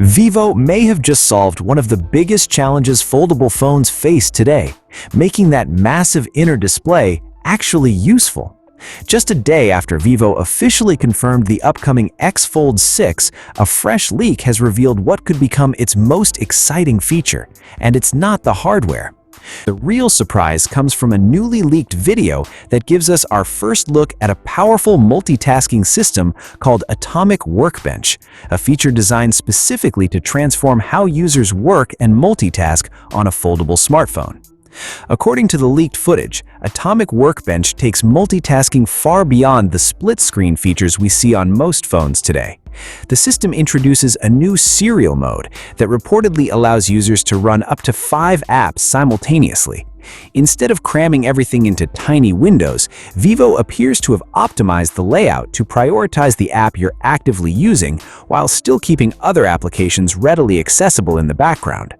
Vivo may have just solved one of the biggest challenges foldable phones face today, making that massive inner display actually useful. Just a day after Vivo officially confirmed the upcoming X Fold 6, a fresh leak has revealed what could become its most exciting feature, and it's not the hardware. The real surprise comes from a newly leaked video that gives us our first look at a powerful multitasking system called Atomic Workbench, a feature designed specifically to transform how users work and multitask on a foldable smartphone. According to the leaked footage, Atomic Workbench takes multitasking far beyond the split-screen features we see on most phones today. The system introduces a new serial mode that reportedly allows users to run up to 5 apps simultaneously. Instead of cramming everything into tiny windows, Vivo appears to have optimized the layout to prioritize the app you're actively using while still keeping other applications readily accessible in the background.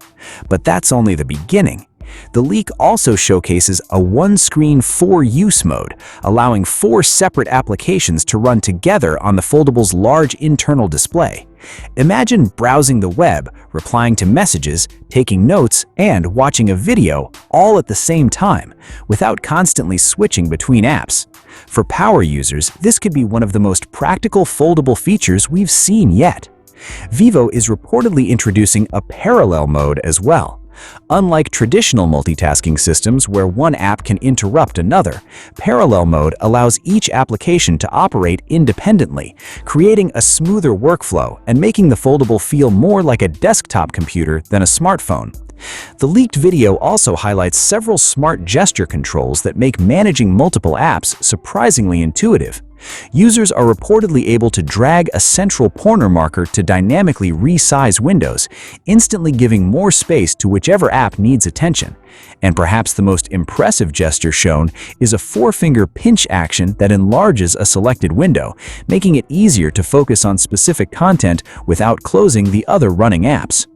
But that's only the beginning. The leak also showcases a one-screen 4-use mode, allowing 4 separate applications to run together on the foldable's large internal display. Imagine browsing the web, replying to messages, taking notes, and watching a video all at the same time, without constantly switching between apps. For power users, this could be one of the most practical foldable features we've seen yet. Vivo is reportedly introducing a parallel mode as well. Unlike traditional multitasking systems where one app can interrupt another, parallel mode allows each application to operate independently, creating a smoother workflow and making the foldable feel more like a desktop computer than a smartphone. The leaked video also highlights several smart gesture controls that make managing multiple apps surprisingly intuitive. Users are reportedly able to drag a central pointer marker to dynamically resize windows, instantly giving more space to whichever app needs attention. And perhaps the most impressive gesture shown is a 4-finger pinch action that enlarges a selected window, making it easier to focus on specific content without closing the other running apps.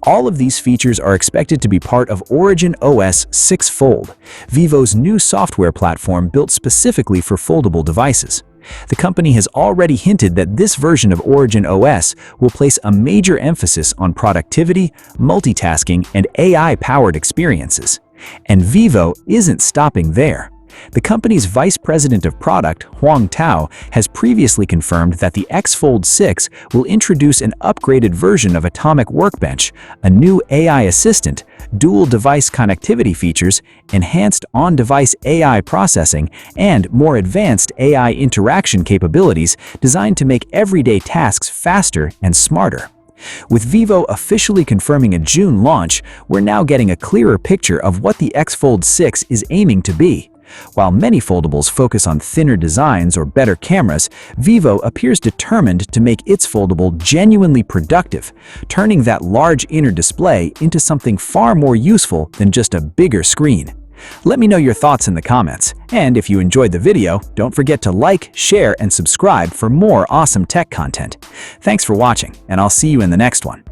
All of these features are expected to be part of OriginOS X Fold, Vivo's new software platform built specifically for foldable devices. The company has already hinted that this version of OriginOS will place a major emphasis on productivity, multitasking, and AI-powered experiences. And Vivo isn't stopping there. The company's vice president of product, Huang Tao, has previously confirmed that the X Fold 6 will introduce an upgraded version of Atomic Workbench, a new AI assistant, dual device connectivity features, enhanced on-device AI processing, and more advanced AI interaction capabilities designed to make everyday tasks faster and smarter. With Vivo officially confirming a June launch, we're now getting a clearer picture of what the X Fold 6 is aiming to be. While many foldables focus on thinner designs or better cameras, Vivo appears determined to make its foldable genuinely productive, turning that large inner display into something far more useful than just a bigger screen. Let me know your thoughts in the comments, and if you enjoyed the video, don't forget to like, share, and subscribe for more awesome tech content. Thanks for watching, and I'll see you in the next one.